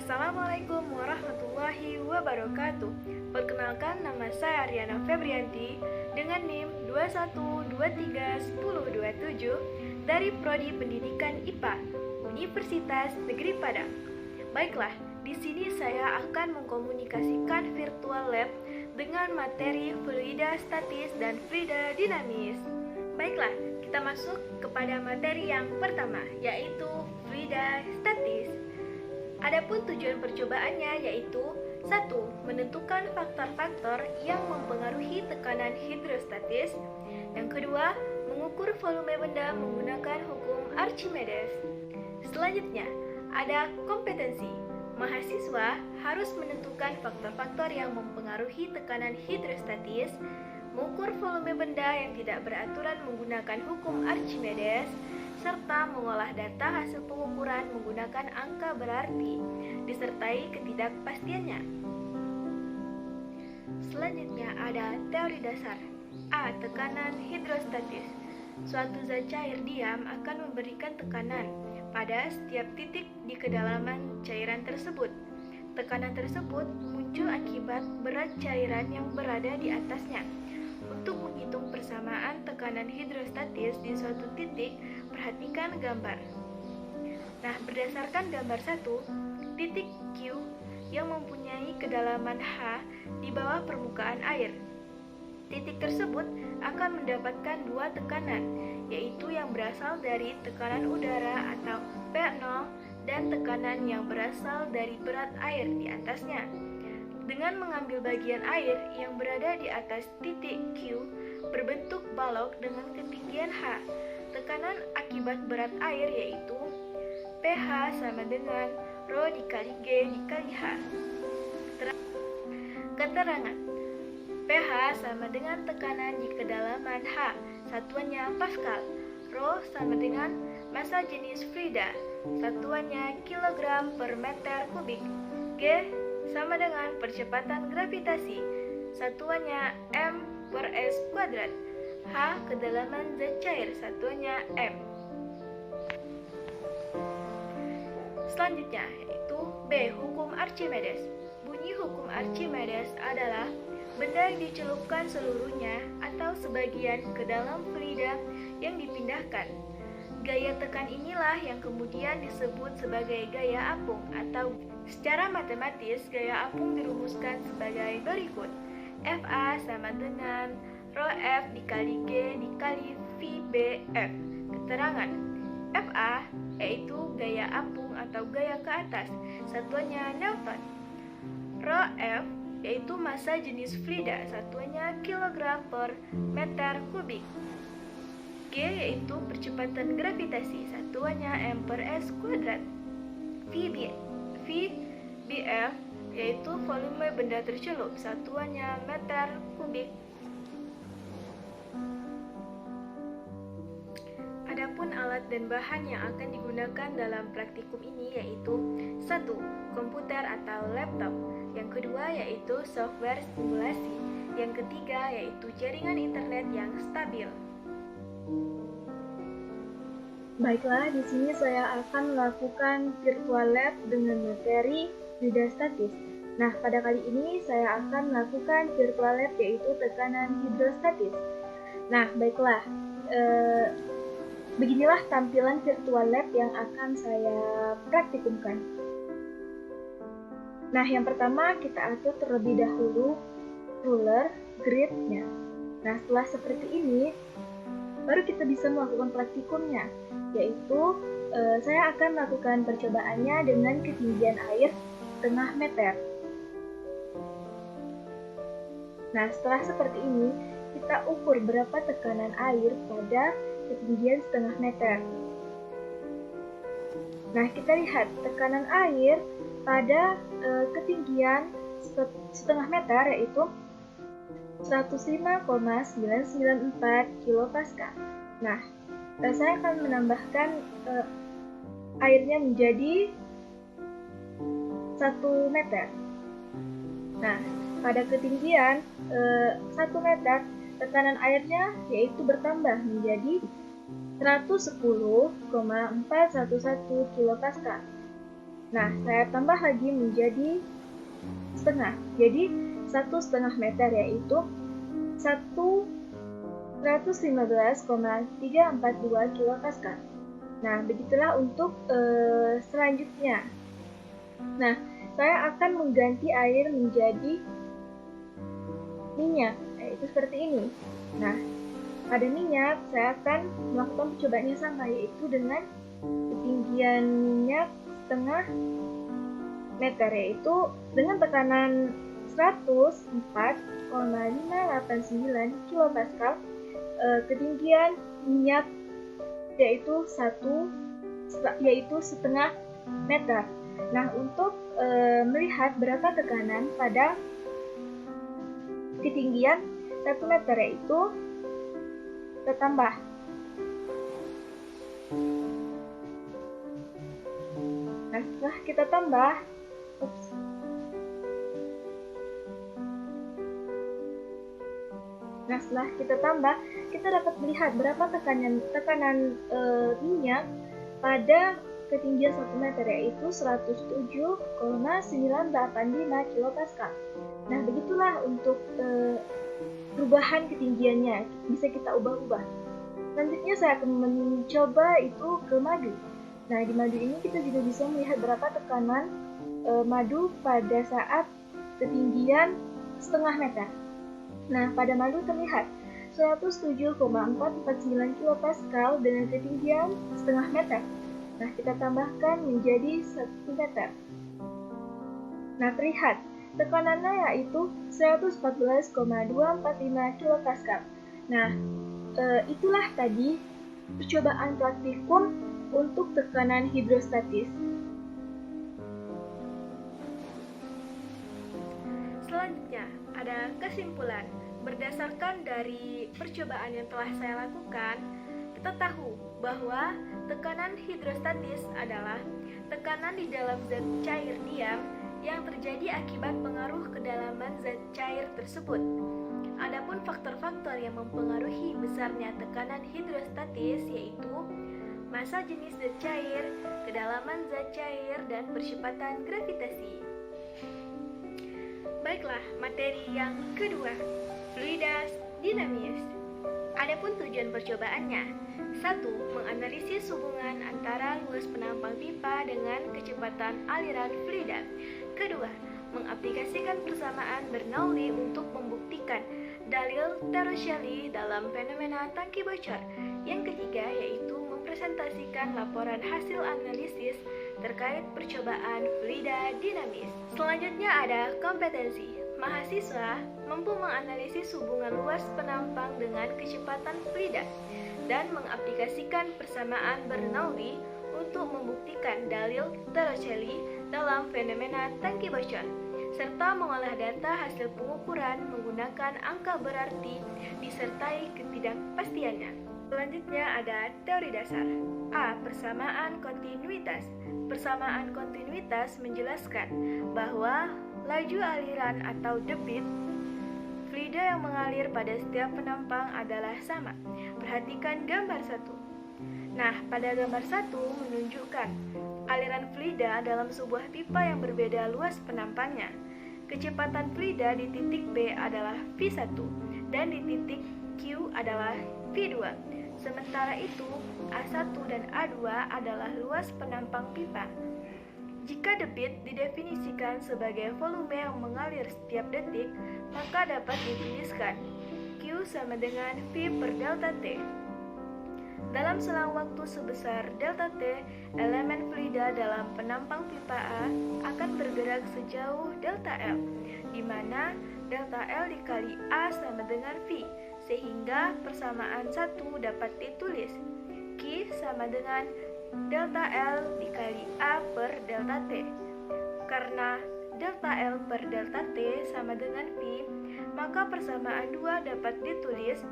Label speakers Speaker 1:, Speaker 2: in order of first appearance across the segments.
Speaker 1: Assalamualaikum warahmatullahi wabarakatuh. Perkenalkan, nama saya Ariana Febrianti dengan NIM 21231027 dari Prodi Pendidikan IPA Universitas Negeri Padang. Baiklah, di sini saya akan mengkomunikasikan virtual lab dengan materi fluida statis dan fluida dinamis. Baiklah, kita masuk kepada materi yang pertama, yaitu fluida statis. Adapun tujuan percobaannya yaitu 1. Menentukan faktor-faktor yang mempengaruhi tekanan hidrostatis. Yang kedua, mengukur volume benda menggunakan hukum Archimedes. Selanjutnya, ada kompetensi. Mahasiswa harus menentukan faktor-faktor yang mempengaruhi tekanan hidrostatis, mengukur volume benda yang tidak beraturan menggunakan hukum Archimedes, serta mengolah data hasil pengukuran menggunakan angka berarti, disertai ketidakpastiannya. Selanjutnya ada teori dasar. A. Tekanan hidrostatis. Suatu zat cair diam akan memberikan tekanan pada setiap titik di kedalaman cairan tersebut. Tekanan tersebut muncul akibat berat cairan yang berada di atasnya. Untuk menghitung persamaan tekanan hidrostatis di suatu titik, perhatikan gambar. Nah, berdasarkan gambar 1, titik Q yang mempunyai kedalaman H di bawah permukaan air. Titik tersebut akan mendapatkan dua tekanan, yaitu yang berasal dari tekanan udara atau P0 dan tekanan yang berasal dari berat air di atasnya. Dengan mengambil bagian air yang berada di atas titik Q berbentuk balok dengan ketinggian H, tekanan akibat berat air yaitu pH sama dengan Rho dikali G dikali H. Keterangan: pH sama dengan tekanan di kedalaman H, satuannya Pascal. Rho sama dengan massa jenis fluida, satuannya kilogram per meter kubik. G sama dengan percepatan gravitasi, satuannya m per s kuadrat. H kedalaman zat cair, satuannya m. Selanjutnya yaitu B. Hukum Archimedes. Bunyi hukum Archimedes adalah benda yang dicelupkan seluruhnya atau sebagian ke dalam fluida yang dipindahkan. Gaya tekan inilah yang kemudian disebut sebagai gaya apung, atau secara matematis gaya apung dirumuskan sebagai berikut. Fa sama dengan Rho F dikali G dikali VBF. Keterangan: Fa yaitu gaya apung atau gaya ke atas, satuannya Newton. Rho F yaitu massa jenis fluida, satuannya kilogram per meter kubik. G yaitu percepatan gravitasi, satuannya m per s kuadrat. VBF yaitu volume benda tercelup, satuannya meter kubik. Adapun alat dan bahan yang akan digunakan dalam praktikum ini yaitu 1. Komputer atau laptop. Yang kedua yaitu software simulasi. Yang ketiga yaitu jaringan internet yang stabil.
Speaker 2: Baiklah, di sini saya akan melakukan virtual lab dengan materi fluida statis. Nah, pada kali ini saya akan melakukan virtual lab yaitu tekanan hidrostatis. Nah, baiklah, beginilah tampilan virtual lab yang akan saya praktikumkan. Nah, yang pertama kita atur terlebih dahulu ruler grid-nya. Nah, setelah seperti ini, baru kita bisa melakukan praktikumnya, yaitu saya akan melakukan percobaannya dengan ketinggian air setengah meter. Nah, setelah seperti ini, kita ukur berapa tekanan air pada ketinggian setengah meter. Nah, kita lihat tekanan air pada ketinggian setengah meter yaitu 105,994 kilopascal. Nah, saya akan menambahkan airnya menjadi 1 meter. Nah, pada ketinggian 1 meter, tekanan airnya yaitu bertambah menjadi 110,411 kilopascal. Nah, saya tambah lagi menjadi setengah. Jadi 1,5 meter yaitu 115,342 kilopascal. Nah, begitulah untuk selanjutnya. Nah, saya akan mengganti air menjadi minyak, yaitu seperti ini. Nah, pada minyak saya akan melakukan percobaan yang sama, yaitu dengan ketinggian minyak setengah meter, yaitu dengan tekanan 104,589 kilopascal. Ketinggian minyak yaitu setengah meter. Nah, untuk melihat berapa tekanan pada ketinggian 1 meter, yaitu kita tambah. Nah, setelah kita tambah, kita dapat melihat berapa tekanan minyak pada ketinggian 1 meter, yaitu 107,985 kilopascal. Nah, begitulah untuk perubahan ketinggiannya, bisa kita ubah-ubah. Selanjutnya saya akan mencoba itu ke madu. Nah, di madu ini kita juga bisa melihat berapa tekanan madu pada saat ketinggian setengah meter. Nah, pada madu terlihat 107,449 kilopascal dengan ketinggian setengah meter. Nah, kita tambahkan menjadi 1 meter. Nah, terlihat tekanannya yaitu 114,245 kilopascal. Nah, itulah tadi percobaan praktikum untuk tekanan hidrostatis.
Speaker 1: Selanjutnya, ada kesimpulan. Berdasarkan dari percobaan yang telah saya lakukan, kita tahu bahwa tekanan hidrostatis adalah tekanan di dalam zat cair diam yang terjadi akibat pengaruh kedalaman zat cair tersebut. Adapun faktor-faktor yang mempengaruhi besarnya tekanan hidrostatis yaitu massa jenis zat cair, kedalaman zat cair, dan percepatan gravitasi. Baiklah, materi yang kedua, fluidas dinamis. Adapun tujuan percobaannya: 1. Menganalisis hubungan antara luas penampang pipa dengan kecepatan aliran fluida. Kedua, mengaplikasikan persamaan Bernoulli untuk membuktikan dalil Torricelli dalam fenomena tangki bocor. Yang ketiga yaitu mempresentasikan laporan hasil analisis terkait percobaan fluida dinamis. Selanjutnya ada kompetensi. Mahasiswa mampu menganalisis hubungan luas penampang dengan kecepatan fluida dan mengaplikasikan persamaan Bernoulli untuk membuktikan dalil Torricelli dalam fenomena tangki bocor, serta mengolah data hasil pengukuran menggunakan angka berarti disertai ketidakpastiannya. Selanjutnya ada teori dasar. A. Persamaan kontinuitas. Persamaan kontinuitas menjelaskan bahwa laju aliran atau debit fluida yang mengalir pada setiap penampang adalah sama. Perhatikan gambar 1. Nah, pada gambar 1 menunjukkan aliran fluida dalam sebuah pipa yang berbeda luas penampangnya. Kecepatan fluida di titik B adalah V1 dan di titik Q adalah V2. Sementara itu, A1 dan A2 adalah luas penampang pipa. Jika debit didefinisikan sebagai volume yang mengalir setiap detik, maka dapat dituliskan Q sama dengan V per delta T. Dalam selang waktu sebesar delta T, elemen fluida dalam penampang pipa A akan bergerak sejauh delta L, di mana delta L dikali A sama dengan V, sehingga persamaan 1 dapat ditulis Q sama dengan delta L dikali A per delta T. Karena delta L per delta T sama dengan V, maka persamaan 2 dapat ditulis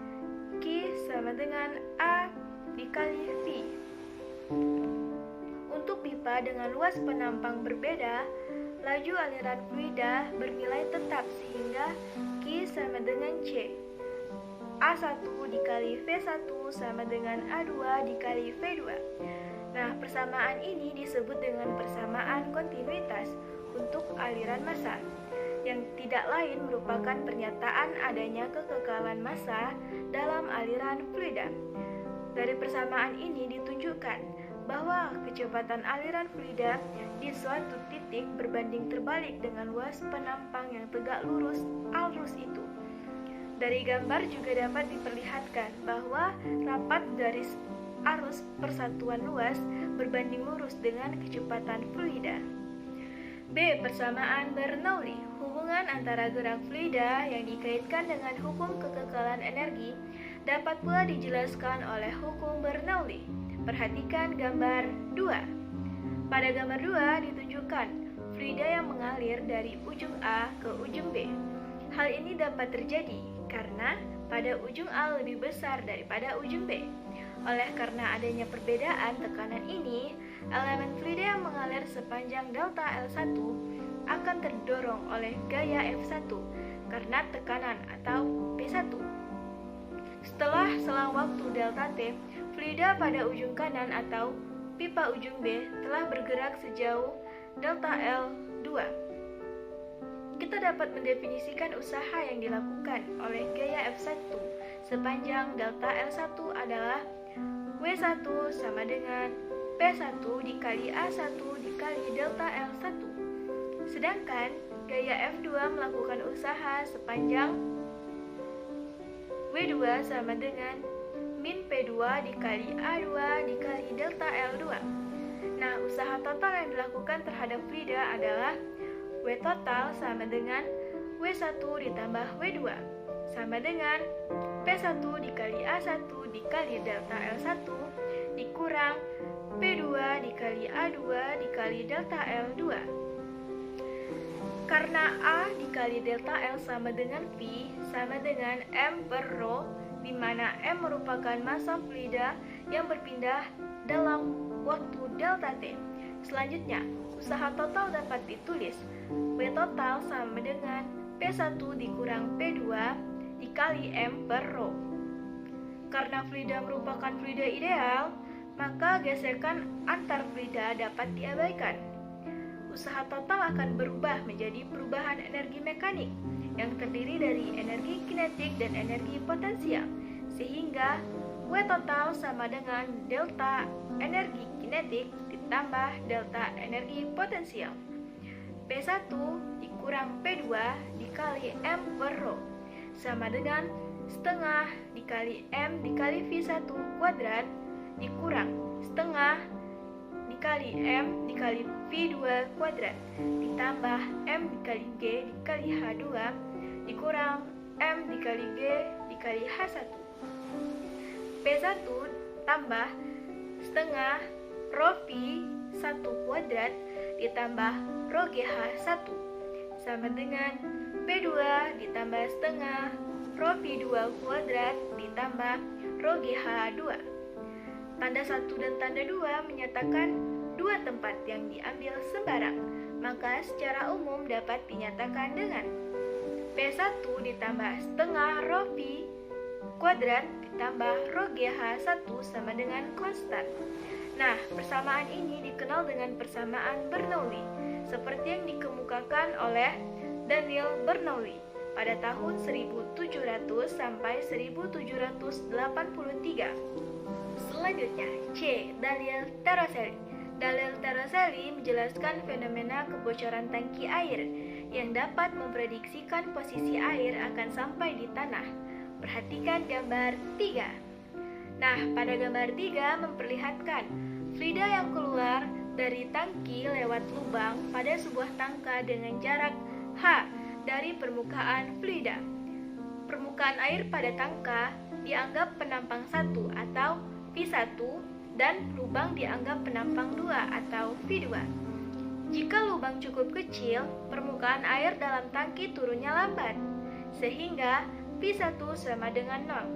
Speaker 1: Q sama dengan A dikali V. Untuk pipa dengan luas penampang berbeda, laju aliran fluida bernilai tetap sehingga Q sama dengan C. A1 dikali V1 sama dengan A2 dikali V2. Nah, persamaan ini disebut dengan persamaan kontinuitas untuk aliran massa, yang tidak lain merupakan pernyataan adanya kekekalan massa dalam aliran fluida. Dari persamaan ini ditunjukkan bahwa kecepatan aliran fluida di suatu titik berbanding terbalik dengan luas penampang yang tegak lurus arus itu. Dari gambar juga dapat diperlihatkan bahwa rapat garis arus persatuan luas berbanding lurus dengan kecepatan fluida. B. Persamaan Bernoulli. Hubungan antara gerak fluida yang dikaitkan dengan hukum kekekalan energi dapat pula dijelaskan oleh hukum Bernoulli. Perhatikan gambar 2. Pada gambar 2 ditunjukkan fluida yang mengalir dari ujung A ke ujung B. Hal ini dapat terjadi karena pada ujung A lebih besar daripada ujung B. Oleh karena adanya perbedaan tekanan ini, elemen fluida yang mengalir sepanjang delta L1 akan terdorong oleh gaya F1 karena tekanan atau P1. Setelah selang waktu delta T, fluida pada ujung kanan atau pipa ujung B telah bergerak sejauh delta L2. Kita dapat mendefinisikan usaha yang dilakukan oleh gaya F1 sepanjang delta L1 adalah W1 sama dengan P1 dikali A1 dikali delta L1. Sedangkan gaya F2 melakukan usaha sepanjang W2 sama dengan min P2 dikali A2 dikali delta L2. Nah, usaha total yang dilakukan terhadap fluida adalah W total sama dengan W1 ditambah W2 sama dengan P1 dikali A1 dikali delta L1 dikurang P2 dikali A2 dikali delta L2. Karena A dikali delta L sama dengan V sama dengan M per rho, di mana M merupakan massa fluida yang berpindah dalam waktu delta T. Selanjutnya, usaha total dapat ditulis W total sama dengan P1 dikurang P2 dikali M per rho. Karena fluida merupakan fluida ideal, maka gesekan antar fluida dapat diabaikan. Usaha total akan berubah menjadi perubahan energi mekanik yang terdiri dari energi kinetik dan energi potensial, sehingga W total sama dengan delta energi kinetik ditambah delta energi potensial. P1 dikurang P2 dikali M per rho sama dengan setengah dikali M dikali V1 kuadrat dikurang setengah dikali M dikali V2 kuadrat ditambah M dikali G dikali H2 dikurang M dikali G dikali H1. P1 tambah setengah rho V1 kuadrat ditambah rho GH1 sama dengan P2 ditambah setengah rho V2 kuadrat ditambah rho GH2. Tanda 1 dan tanda 2 menyatakan dua tempat yang diambil sembarang, maka secara umum dapat dinyatakan dengan P1 ditambah setengah rho V kuadrat ditambah rho GH1 sama dengan konstan. Nah, persamaan ini dikenal dengan persamaan Bernoulli, seperti yang dikemukakan oleh Daniel Bernoulli pada tahun 1700 sampai 1783. Selanjutnya, C. Daniel Torricelli. Daniel Torricelli menjelaskan fenomena kebocoran tangki air yang dapat memprediksikan posisi air akan sampai di tanah. Perhatikan gambar 3. Nah, pada gambar 3 memperlihatkan fluida yang keluar dari tangki lewat lubang pada sebuah tangka dengan jarak H dari permukaan fluida. Permukaan air pada tangka dianggap penampang 1 atau V1 dan lubang dianggap penampang 2 atau V2. Jika lubang cukup kecil, permukaan air dalam tangki turunnya lambat, sehingga V1 sama dengan 0.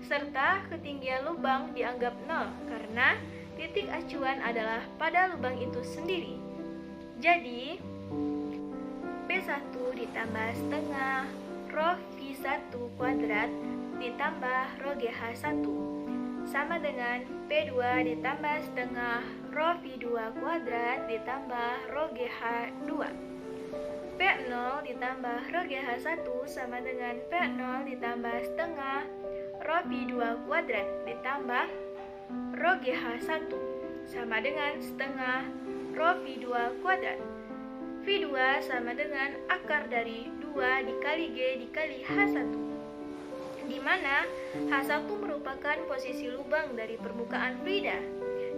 Speaker 1: Serta ketinggian lubang dianggap 0 karena titik acuan adalah pada lubang itu sendiri. Jadi, P1 ditambah setengah rho V1 kuadrat ditambah rho GH1 sama dengan P2 ditambah setengah Rho V2 kuadrat ditambah Rho GH2. P0 ditambah Rho GH1 sama dengan P0 ditambah setengah Rho V2 kuadrat ditambah Rho GH1 sama dengan setengah Rho V2 kuadrat. V2 sama dengan akar dari 2 dikali G dikali H1, di mana H1 merupakan posisi lubang dari permukaan fluida.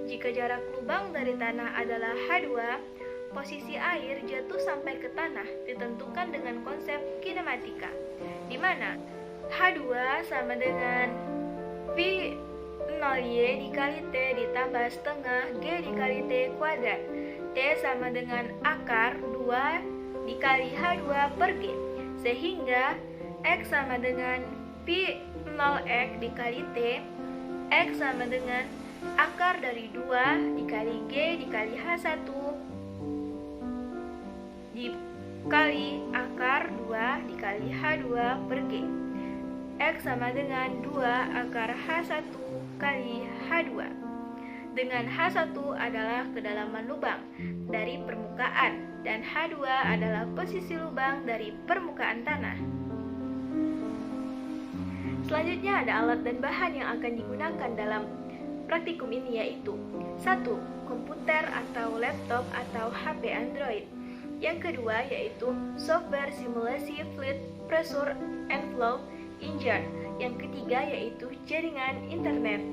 Speaker 1: Jika jarak lubang dari tanah adalah H2, posisi air jatuh sampai ke tanah ditentukan dengan konsep kinematika, di mana H2 sama dengan V0Y dikali T ditambah setengah G dikali T kuadrat. T sama dengan akar 2 dikali H2 per G, sehingga X sama dengan P0X dikali T. X sama dengan akar dari 2 dikali G dikali H1 dikali akar 2 dikali H2 per G. X sama dengan 2 akar H1 kali H2. Dengan H1 adalah kedalaman lubang dari permukaan dan H2 adalah posisi lubang dari permukaan tanah. Selanjutnya ada alat dan bahan yang akan digunakan dalam praktikum ini, yaitu 1. Komputer atau laptop atau HP Android. Yang kedua yaitu software simulasi fluid pressure and flow engine. Yang ketiga yaitu jaringan internet.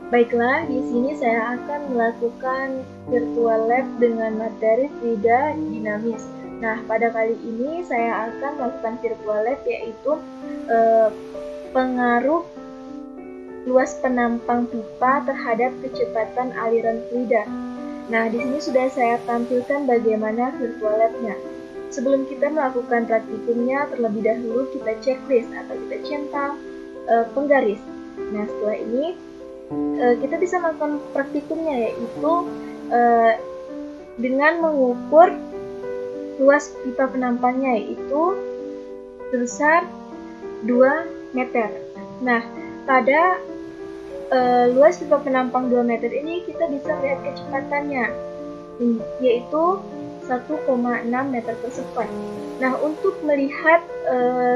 Speaker 2: Baiklah, di sini saya akan melakukan virtual lab dengan materi fluida dinamis. Nah, pada kali ini saya akan melakukan virtual lab yaitu pengaruh luas penampang pipa terhadap kecepatan aliran fluida. Nah, di sini sudah saya tampilkan bagaimana virtual lab-nya. Sebelum kita melakukan praktikumnya, terlebih dahulu kita checklist atau kita centang penggaris. Nah, setelah ini kita bisa melakukan praktikumnya, yaitu dengan mengukur luas pipa penampangnya, yaitu sebesar 2 meter. Nah, pada luas pipa penampang 2 meter ini kita bisa melihat kecepatannya, yaitu 1,6 meter per second. Nah, untuk melihat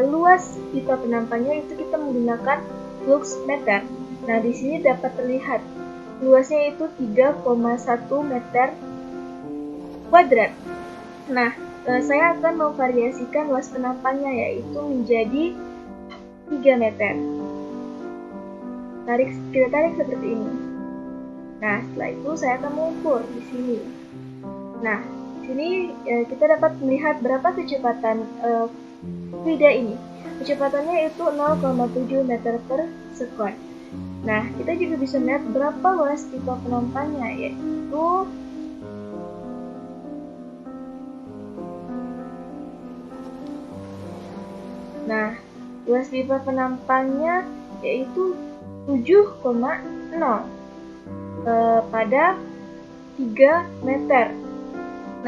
Speaker 2: luas pipa penampangnya itu kita menggunakan flux meter. Nah, di sini dapat terlihat luasnya itu 3,1 meter kuadrat. Nah, saya akan memvariasikan luas penampangnya, yaitu menjadi 3 meter. Kita tarik seperti ini. Nah, setelah itu saya akan mengukur di sini. Nah, di sini kita dapat melihat berapa kecepatan fluida ini. Kecepatannya itu 0,7 meter per second. Nah, kita juga bisa melihat berapa luas pipa penampangnya, yaitu luas pipa penampangnya yaitu 7,0 pada 3 meter.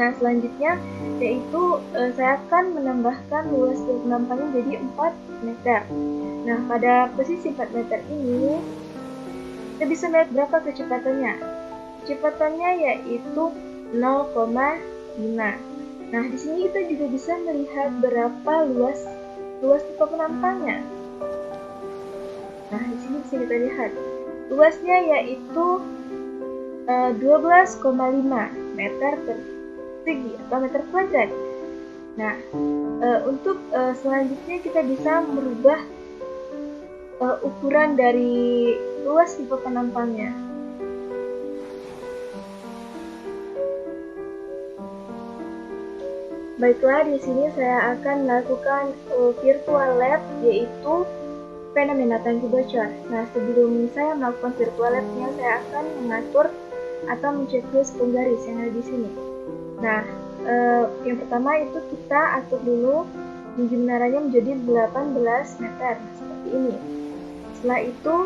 Speaker 2: Nah, selanjutnya yaitu saya akan menambahkan luas pipa penampangnya jadi 4 meter. Nah, pada posisi 4 meter ini kita bisa melihat berapa kecepatannya. Kecepatannya yaitu 0,5. Nah, di sini kita juga bisa melihat berapa luas pipa penampangnya. Nah, di sini bisa kita lihat luasnya yaitu 12,5 meter persegi atau meter kuadrat. Nah, untuk selanjutnya kita bisa merubah ukuran dari luas pipa penampangnya. Baiklah, di sini saya akan melakukan virtual lab, yaitu fenomena tangki bocor. Nah, sebelum saya melakukan virtual lab-nya, saya akan mengatur atau menceklis penggaris yang ada di sini. Nah, yang pertama itu kita atur dulu tinggi menaranya menjadi 18 meter, seperti ini. Setelah itu,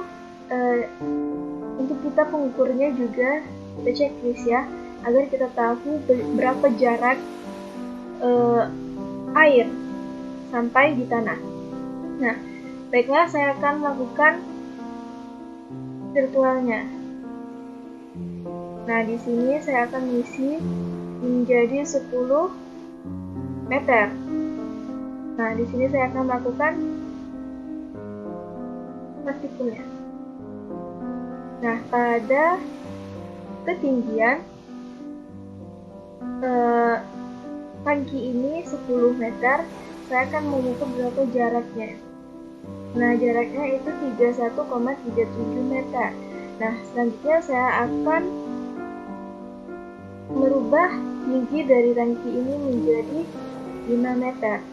Speaker 2: untuk kita pengukurnya juga kita checklist ya, agar kita tahu berapa jarak air sampai di tanah. Nah, Baiklah, saya akan melakukan virtualnya. Nah, di sini saya akan mengisi menjadi 10 meter. Nah, di sini saya akan melakukan praktikumnya. Nah, pada ketinggian tangki ini 10 meter, saya akan mengukur berapa jaraknya. Nah, jaraknya itu 31,37 meter. Nah, selanjutnya saya akan merubah tinggi dari tangki ini menjadi 5 meter.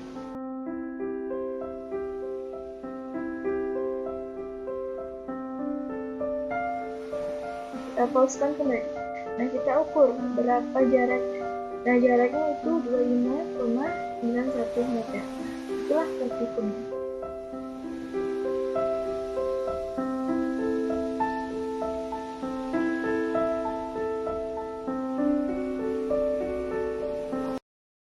Speaker 2: Kita pauskan kembali. Nah, kita ukur berapa jaraknya. Nah, jaraknya itu 25,91 meter. Itulah praktikumnya.